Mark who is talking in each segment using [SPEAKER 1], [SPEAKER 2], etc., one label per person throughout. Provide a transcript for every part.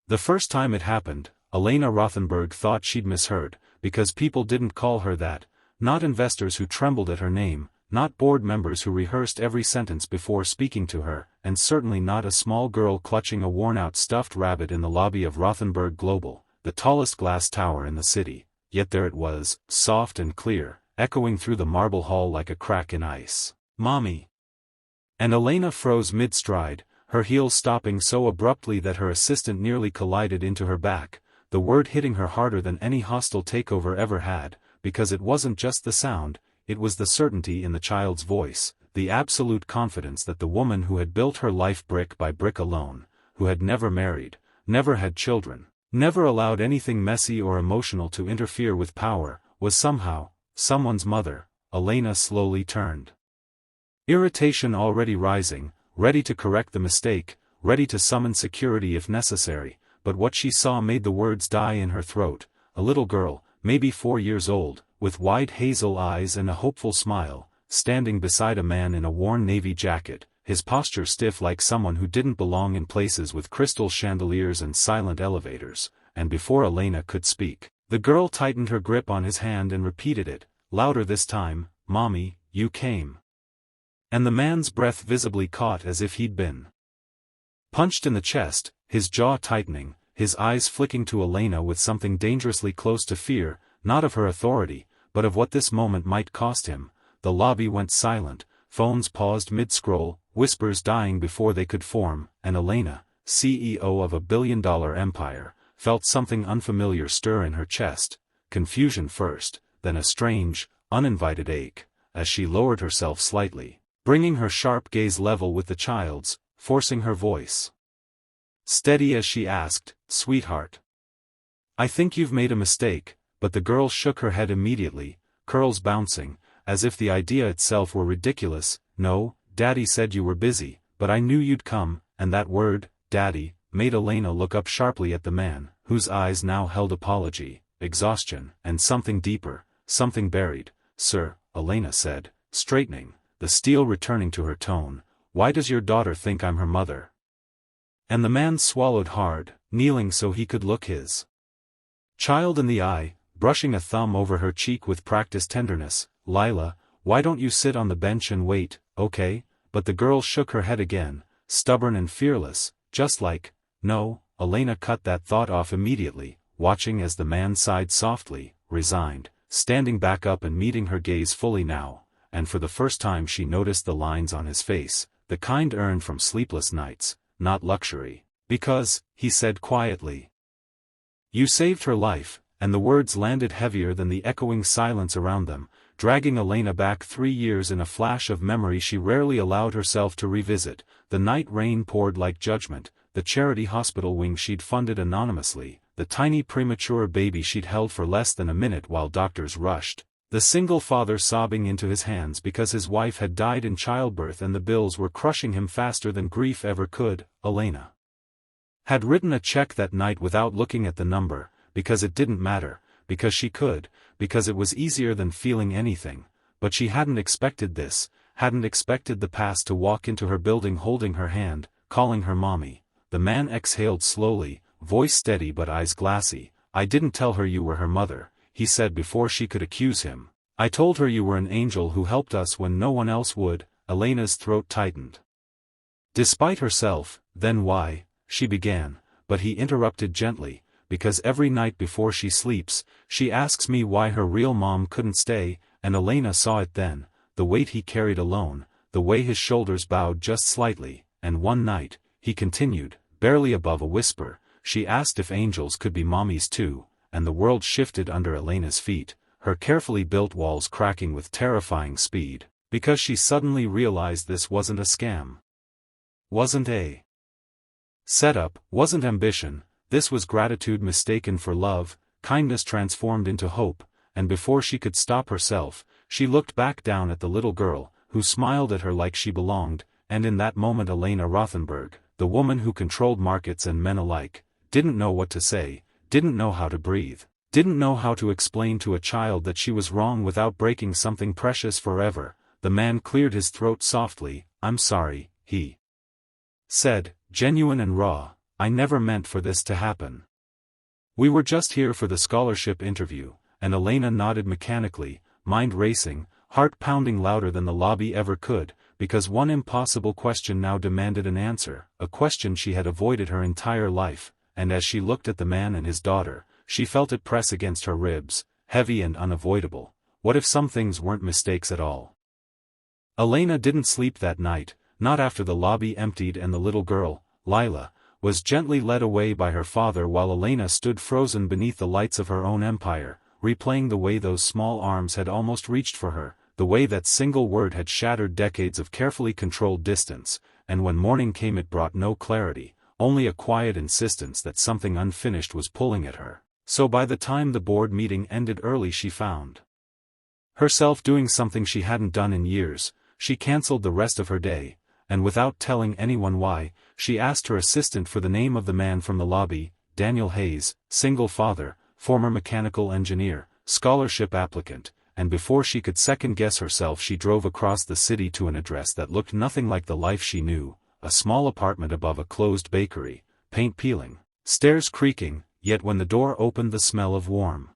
[SPEAKER 1] The first time it happened, Elena Rothenberg thought she'd misheard, because people didn't call her that, not investors who trembled at her name, not board members who rehearsed every sentence before speaking to her, and certainly not a small girl clutching a worn-out stuffed rabbit in the lobby of Rothenberg Global, the tallest glass tower in the city. Yet there it was, soft and clear, echoing through the marble hall like a crack in ice. "Mommy!" And Elena froze mid-stride, her heels stopping so abruptly that her assistant nearly collided into her back, the word hitting her harder than any hostile takeover ever had, because it wasn't just the sound, it was the certainty in the child's voice, the absolute confidence that the woman who had built her life brick by brick alone, who had never married, never had children, never allowed anything messy or emotional to interfere with power, was somehow, someone's mother. Elena slowly turned. Irritation already rising, ready to correct the mistake, ready to summon security if necessary, but what she saw made the words die in her throat. A little girl, maybe 4 years old, with wide hazel eyes and a hopeful smile, standing beside a man in a worn navy jacket, his posture stiff like someone who didn't belong in places with crystal chandeliers and silent elevators, and before Elena could speak, the girl tightened her grip on his hand and repeated it, louder this time, "Mommy, you came." And the man's breath visibly caught as if he'd been punched in the chest, his jaw tightening, his eyes flicking to Elena with something dangerously close to fear, not of her authority, but of what this moment might cost him. The lobby went silent, phones paused mid-scroll, whispers dying before they could form, and Elena, CEO of a billion-dollar empire, felt something unfamiliar stir in her chest, confusion first, then a strange, uninvited ache, as she lowered herself slightly, bringing her sharp gaze level with the child's, forcing her voice steady as she asked, "Sweetheart, I think you've made a mistake," but the girl shook her head immediately, curls bouncing, as if the idea itself were ridiculous. "No, Daddy said you were busy, but I knew you'd come," and that word, Daddy, made Elena look up sharply at the man, whose eyes now held apology, exhaustion, and something deeper, something buried. "Sir," Elena said, straightening, the steel returning to her tone, "why does your daughter think I'm her mother?" And the man swallowed hard, kneeling so he could look his child in the eye, brushing a thumb over her cheek with practiced tenderness. "Lila, why don't you sit on the bench and wait, okay?" But the girl shook her head again, stubborn and fearless, just like, "No." Elena cut that thought off immediately, watching as the man sighed softly, resigned, standing back up and meeting her gaze fully now, and for the first time she noticed the lines on his face, the kind earned from sleepless nights, not luxury. "Because," he said quietly, "you saved her life," and the words landed heavier than the echoing silence around them, dragging Elena back 3 years in a flash of memory she rarely allowed herself to revisit. The night rain poured like judgment, the charity hospital wing she'd funded anonymously, the tiny premature baby she'd held for less than a minute while doctors rushed, the single father sobbing into his hands because his wife had died in childbirth and the bills were crushing him faster than grief ever could. Elena had written a check that night without looking at the number, because it didn't matter, because she could, because it was easier than feeling anything, but she hadn't expected this, hadn't expected the past to walk into her building holding her hand, calling her mommy. The man exhaled slowly, voice steady but eyes glassy. "I didn't tell her you were her mother," he said before she could accuse him. "I told her you were an angel who helped us when no one else would." Elena's throat tightened. Despite herself. "Then why," she began, but he interrupted gently, "because every night before she sleeps, she asks me why her real mom couldn't stay," and Elena saw it then, the weight he carried alone, the way his shoulders bowed just slightly, and one night, he continued, barely above a whisper, "she asked if angels could be mommies too," and the world shifted under Elena's feet, her carefully built walls cracking with terrifying speed, because she suddenly realized this wasn't a scam. Wasn't a setup, wasn't ambition, this was gratitude mistaken for love, kindness transformed into hope, and before she could stop herself, she looked back down at the little girl, who smiled at her like she belonged, and in that moment Elena Rothenberg, the woman who controlled markets and men alike, didn't know what to say, didn't know how to breathe, didn't know how to explain to a child that she was wrong without breaking something precious forever. The man cleared his throat softly. "I'm sorry," he said, genuine and raw. I never meant for this to happen. We were just here for the scholarship interview, and Elena nodded mechanically, mind racing, heart pounding louder than the lobby ever could, because one impossible question now demanded an answer, a question she had avoided her entire life, and as she looked at the man and his daughter, she felt it press against her ribs, heavy and unavoidable. What if some things weren't mistakes at all? Elena didn't sleep that night, not after the lobby emptied and the little girl, Lila, was gently led away by her father while Elena stood frozen beneath the lights of her own empire, replaying the way those small arms had almost reached for her, the way that single word had shattered decades of carefully controlled distance, and when morning came it brought no clarity, only a quiet insistence that something unfinished was pulling at her. So by the time the board meeting ended early she found herself doing something she hadn't done in years. She cancelled the rest of her day, and without telling anyone why, she asked her assistant for the name of the man from the lobby, Daniel Hayes, single father, former mechanical engineer, scholarship applicant, and before she could second-guess herself she drove across the city to an address that looked nothing like the life she knew, a small apartment above a closed bakery, paint peeling, stairs creaking, yet when the door opened the smell of warm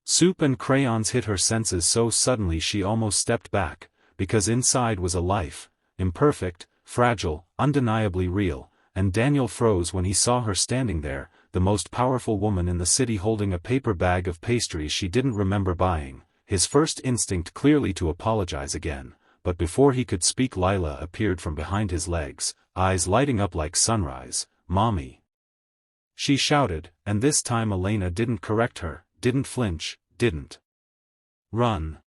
[SPEAKER 1] soup and crayons hit her senses so suddenly she almost stepped back, because inside was a life, imperfect, fragile, undeniably real, and Daniel froze when he saw her standing there, the most powerful woman in the city holding a paper bag of pastries she didn't remember buying, his first instinct clearly to apologize again, but before he could speak Lila appeared from behind his legs, eyes lighting up like sunrise. "Mommy!" she shouted, and this time Elena didn't correct her, didn't flinch, didn't run.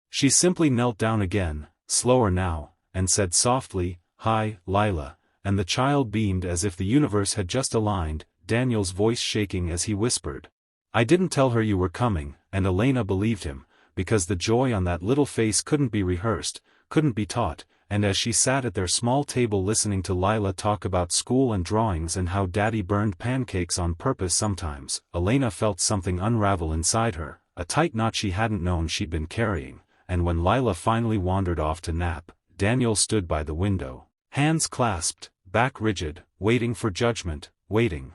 [SPEAKER 1] She simply knelt down again, slower now, and said softly, "Hi, Lila," and the child beamed as if the universe had just aligned, Daniel's voice shaking as he whispered, "I didn't tell her you were coming," and Elena believed him, because the joy on that little face couldn't be rehearsed, couldn't be taught, and as she sat at their small table listening to Lila talk about school and drawings and how Daddy burned pancakes on purpose sometimes, Elena felt something unravel inside her, a tight knot she hadn't known she'd been carrying, and when Lila finally wandered off to nap, Daniel stood by the window, hands clasped, back rigid, waiting for judgment, waiting.